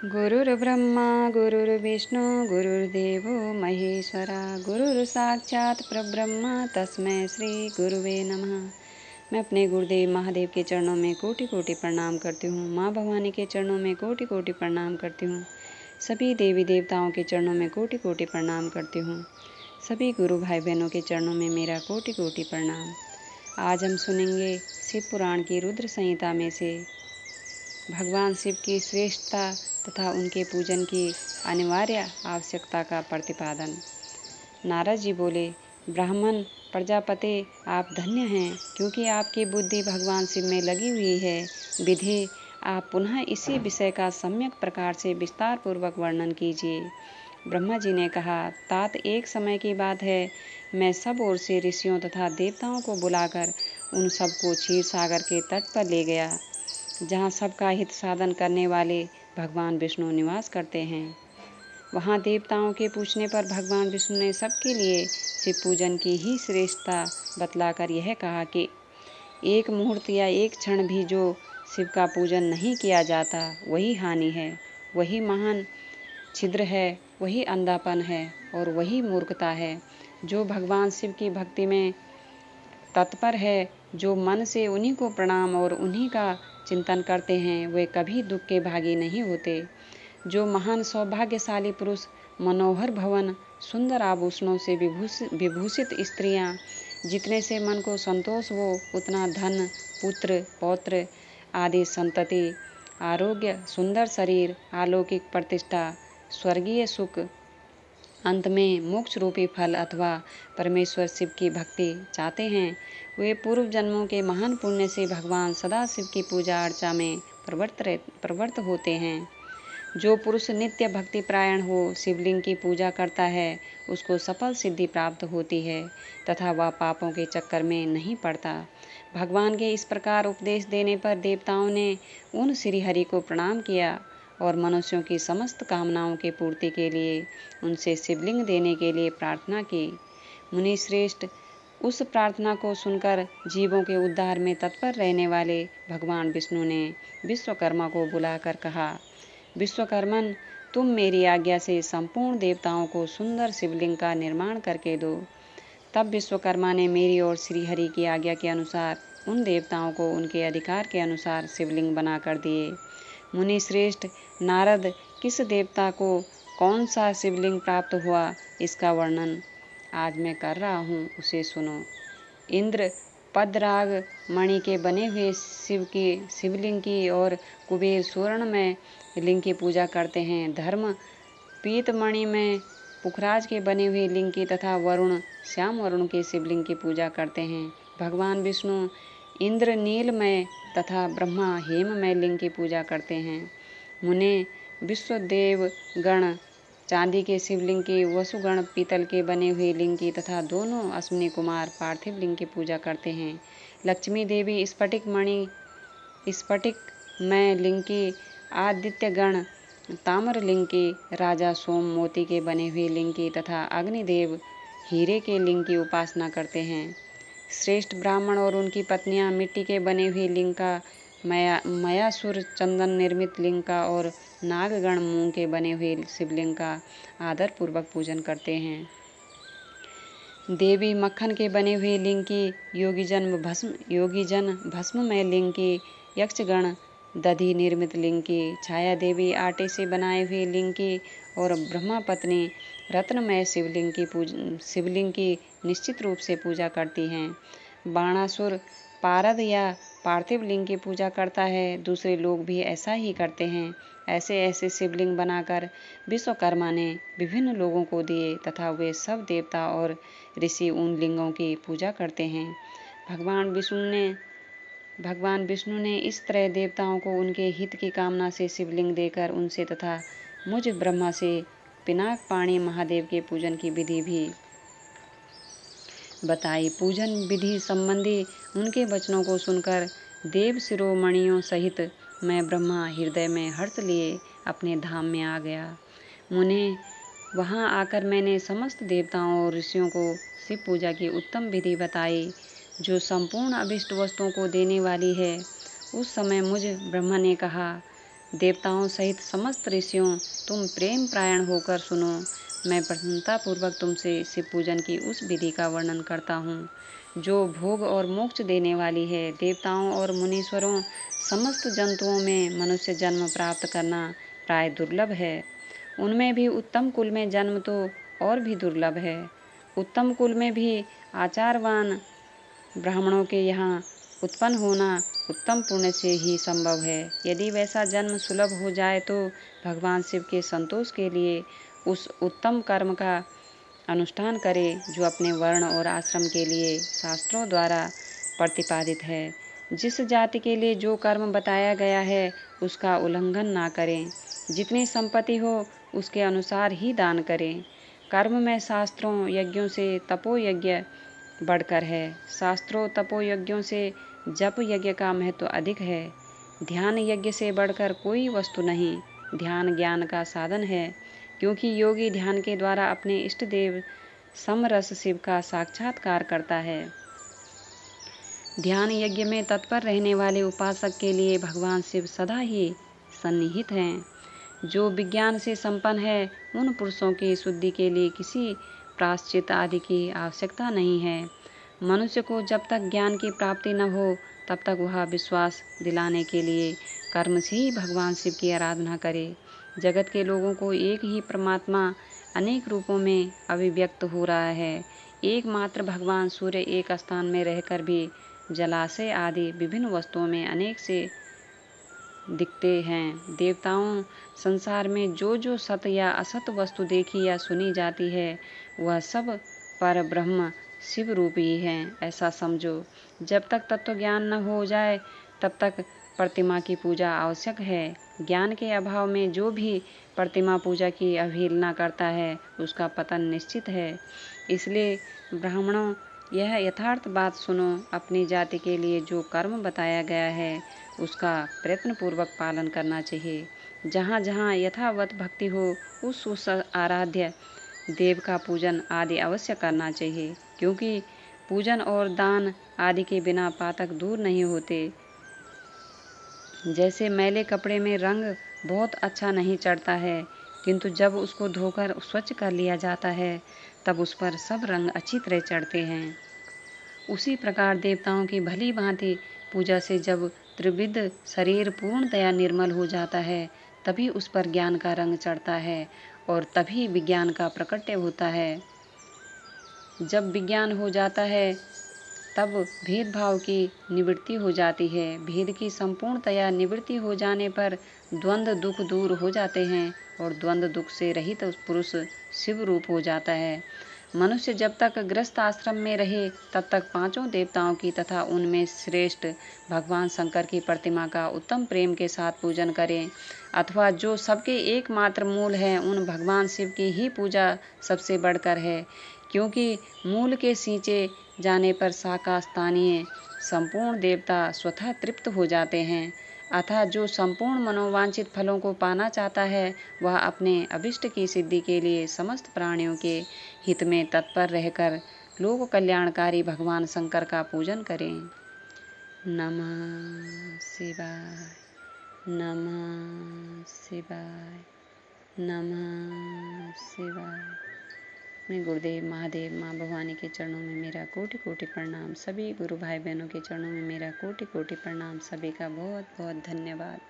गुरुर्ब्रह्मा गुरुर्विष्णु गुरुर्देवो महेश्वरा गुरुर्साक्षात् परब्रह्म तस्मै श्री गुरुवे नमः। मैं अपने गुरुदेव महादेव के चरणों में कोटि कोटि प्रणाम करती हूँ। माँ भवानी के चरणों में कोटि कोटि प्रणाम करती हूँ। सभी देवी देवताओं के चरणों में कोटि कोटि प्रणाम करती हूँ। सभी गुरु भाई बहनों के चरणों में मेरा कोटि कोटि प्रणाम। आज हम सुनेंगे शिव पुराण की रुद्र संहिता में से भगवान शिव की श्रेष्ठता तथा उनके पूजन की अनिवार्य आवश्यकता का प्रतिपादन। नारद जी बोले, ब्राह्मण प्रजापति आप धन्य हैं, क्योंकि आपकी बुद्धि भगवान शिव में लगी हुई है। विधि आप पुनः इसी विषय का सम्यक प्रकार से विस्तार पूर्वक वर्णन कीजिए। ब्रह्मा जी ने कहा, तात एक समय की बात है, मैं सब ओर से ऋषियों तथा देवताओं को बुलाकर उन सबको क्षीर सागर के तट पर ले गया, जहाँ सबका हित साधन करने वाले भगवान विष्णु निवास करते हैं। वहाँ देवताओं के पूछने पर भगवान विष्णु ने सबके लिए शिव पूजन की ही श्रेष्ठता बतलाकर यह कहा कि एक मुहूर्त या एक क्षण भी जो शिव का पूजन नहीं किया जाता वही हानि है, वही महान छिद्र है, वही अंधापन है और वही मूर्खता है। जो भगवान शिव की भक्ति में तत्पर है, जो मन से उन्हीं को प्रणाम और उन्हीं का चिंतन करते हैं, वे कभी दुख के भागी नहीं होते। जो महान सौभाग्यशाली पुरुष मनोहर भवन, सुंदर आभूषणों से विभूषित स्त्रियां, जितने से मन को संतोष हो उतना धन, पुत्र, पौत्र आदि संतति, आरोग्य, सुंदर शरीर, अलौकिक प्रतिष्ठा, स्वर्गीय सुख, अंत में मोक्ष रूपी फल अथवा परमेश्वर शिव की भक्ति चाहते हैं, वे पूर्व जन्मों के महान पुण्य से भगवान सदा शिव की पूजा अर्चा में प्रवृत्त होते हैं। जो पुरुष नित्य भक्ति प्रायण हो शिवलिंग की पूजा करता है, उसको सफल सिद्धि प्राप्त होती है तथा वह पापों के चक्कर में नहीं पड़ता। भगवान के इस प्रकार उपदेश देने पर देवताओं ने उन श्री हरि को प्रणाम किया और मनुष्यों की समस्त कामनाओं की पूर्ति के लिए उनसे शिवलिंग देने के लिए प्रार्थना की। मुनि श्रेष्ठ, उस प्रार्थना को सुनकर जीवों के उद्धार में तत्पर रहने वाले भगवान विष्णु ने विश्वकर्मा को बुलाकर कहा, विश्वकर्मन, तुम मेरी आज्ञा से संपूर्ण देवताओं को सुंदर शिवलिंग का निर्माण करके दो। तब विश्वकर्मा ने मेरी और श्रीहरि की आज्ञा के अनुसार उन देवताओं को उनके अधिकार के अनुसार शिवलिंग बनाकर दिए। मुनि श्रेष्ठ, नारद, किस देवता को कौन सा शिवलिंग प्राप्त हुआ, इसका वर्णन आज मैं कर रहा हूँ, उसे सुनो। इंद्र पद्मराग मणि के बने हुए शिवलिंग की और कुबेर स्वर्ण में लिंग की पूजा करते हैं। धर्म पीतमणि में पुखराज के बने हुए लिंग की तथा वरुण श्याम वरुण के शिवलिंग की पूजा करते हैं। भगवान विष्णु इंद्र नीलमय तथा ब्रह्मा हेममय लिंग की पूजा करते हैं। मुने विश्वदेव गण चांदी के शिवलिंग की, वसुगण पीतल के बने हुए लिंग की तथा दोनों अश्विनी कुमार पार्थिव लिंग की पूजा करते हैं। लक्ष्मी देवी स्फटिक में लिंग की, आदित्य गण ताम्र लिंग की, राजा सोम मोती के बने हुए लिंग की तथा अग्निदेव हीरे के लिंग की उपासना करते हैं। श्रेष्ठ ब्राह्मण और उनकी पत्नियां मिट्टी के बने हुए लिंग का, मयासुर चंदन निर्मित लिंग का और नागगण मूंग के बने हुए शिवलिंग का आदर पूर्वक पूजन करते हैं। देवी मक्खन के बने हुए लिंग की, योगीजन भस्म में लिंग की, यक्षगण दधि निर्मित लिंग की, छाया देवी आटे से बनाए हुए लिंग की और ब्रह्मा पत्नी रत्नमय शिवलिंग की निश्चित रूप से पूजा करती हैं। बाणासुर पारद या पार्थिव लिंग की पूजा करता है। दूसरे लोग भी ऐसा ही करते हैं। ऐसे ऐसे शिवलिंग बनाकर विश्वकर्मा ने विभिन्न लोगों को दिए तथा वे सब देवता और ऋषि उन लिंगों की पूजा करते हैं। भगवान विष्णु ने इस तरह देवताओं को उनके हित की कामना से शिवलिंग देकर उनसे तथा मुझ ब्रह्मा से पिनाक पाणी महादेव के पूजन की विधि भी बताई। पूजन विधि संबंधी उनके वचनों को सुनकर देव शिरोमणियों सहित मैं ब्रह्मा हृदय में हर्ष लिए अपने धाम में आ गया। मुने, वहाँ आकर मैंने समस्त देवताओं और ऋषियों को शिव पूजा की उत्तम विधि बताई, जो संपूर्ण अभिष्ट वस्तुओं को देने वाली है। उस समय मुझ ब्रह्मा ने कहा, देवताओं सहित समस्त ऋषियों, तुम प्रेम प्रायण होकर सुनो। मैं प्रसन्नतापूर्वक तुमसे शिव पूजन की उस विधि का वर्णन करता हूँ जो भोग और मोक्ष देने वाली है। देवताओं और मुनीश्वरों समस्त जंतुओं में मनुष्य जन्म प्राप्त करना प्राय दुर्लभ है। उनमें भी उत्तम कुल में जन्म तो और भी दुर्लभ है। उत्तम कुल में भी आचारवान ब्राह्मणों के यहाँ उत्पन्न होना उत्तम पुण्य से ही संभव है। यदि वैसा जन्म सुलभ हो जाए तो भगवान शिव के संतोष के लिए उस उत्तम कर्म का अनुष्ठान करे जो अपने वर्ण और आश्रम के लिए शास्त्रों द्वारा प्रतिपादित है। जिस जाति के लिए जो कर्म बताया गया है उसका उल्लंघन ना करें। जितनी संपत्ति हो उसके अनुसार ही दान करें। कर्म में शास्त्रों यज्ञों से तपो यज्ञ बढ़कर है। शास्त्रों तपो यज्ञों से जप यज्ञ का महत्व अधिक है। ध्यान यज्ञ से बढ़कर कोई वस्तु नहीं। ध्यान ज्ञान का साधन है, क्योंकि योगी ध्यान के द्वारा अपने इष्ट देव समरस शिव का साक्षात्कार करता है। ध्यान यज्ञ में तत्पर रहने वाले उपासक के लिए भगवान शिव सदा ही सन्निहित हैं। जो विज्ञान से संपन्न है उन पुरुषों की शुद्धि के लिए किसी प्रायश्चित आदि की आवश्यकता नहीं है। मनुष्य को जब तक ज्ञान की प्राप्ति न हो तब तक वह विश्वास दिलाने के लिए कर्म से ही भगवान शिव की आराधना करे। जगत के लोगों को एक ही परमात्मा अनेक रूपों में अभिव्यक्त हो रहा है। एकमात्र भगवान सूर्य एक स्थान में रहकर भी जलाशय आदि विभिन्न वस्तुओं में अनेक से दिखते हैं। देवताओं संसार में जो जो सत या असत वस्तु देखी या सुनी जाती है वह सब पर ब्रह्म शिव रूप ही हैं, ऐसा समझो। जब तक तत्व ज्ञान न हो जाए तब तक प्रतिमा की पूजा आवश्यक है। ज्ञान के अभाव में जो भी प्रतिमा पूजा की अवहेलना करता है उसका पतन निश्चित है। इसलिए ब्राह्मणों, यह यथार्थ बात सुनो। अपनी जाति के लिए जो कर्म बताया गया है उसका प्रयत्नपूर्वक पालन करना चाहिए। जहाँ जहाँ यथावत भक्ति हो उस आराध्य देव का पूजन आदि अवश्य करना चाहिए, क्योंकि पूजन और दान आदि के बिना पातक दूर नहीं होते। जैसे मैले कपड़े में रंग बहुत अच्छा नहीं चढ़ता है, किंतु जब उसको धोकर स्वच्छ कर लिया जाता है तब उस पर सब रंग अच्छी तरह चढ़ते हैं। उसी प्रकार देवताओं की भली भांति पूजा से जब त्रिविध शरीर पूर्णतया निर्मल हो जाता है तभी उस पर ज्ञान का रंग चढ़ता है और तभी विज्ञान का प्रकट्य होता है। जब विज्ञान हो जाता है तब भेदभाव की निवृत्ति हो जाती है। भेद की संपूर्णतया निवृत्ति हो जाने पर द्वंद्व दुख दूर हो जाते हैं और द्वंद्व दुख से रहित पुरुष शिव रूप हो जाता है। मनुष्य जब तक गृहस्थ आश्रम में रहे तब तक पांचों देवताओं की तथा उनमें श्रेष्ठ भगवान शंकर की प्रतिमा का उत्तम प्रेम के साथ पूजन करें, अथवा जो सबके एकमात्र मूल है उन भगवान शिव की ही पूजा सबसे बढ़कर है, क्योंकि मूल के सींचे जाने पर शाखा स्थानीय संपूर्ण देवता स्वतः तृप्त हो जाते हैं। अतः जो संपूर्ण मनोवांछित फलों को पाना चाहता है वह अपने अभिष्ट की सिद्धि के लिए समस्त प्राणियों के हित में तत्पर रहकर लोक कल्याणकारी भगवान शंकर का पूजन करें। नमः शिवाय, नमः शिवाय, नमः शिवाय। मैं गुरुदेव महादेव माँ भवानी के चरणों में मेरा कोटि कोटि प्रणाम। सभी गुरु भाई बहनों के चरणों में मेरा कोटि कोटि प्रणाम। सभी का बहुत बहुत धन्यवाद।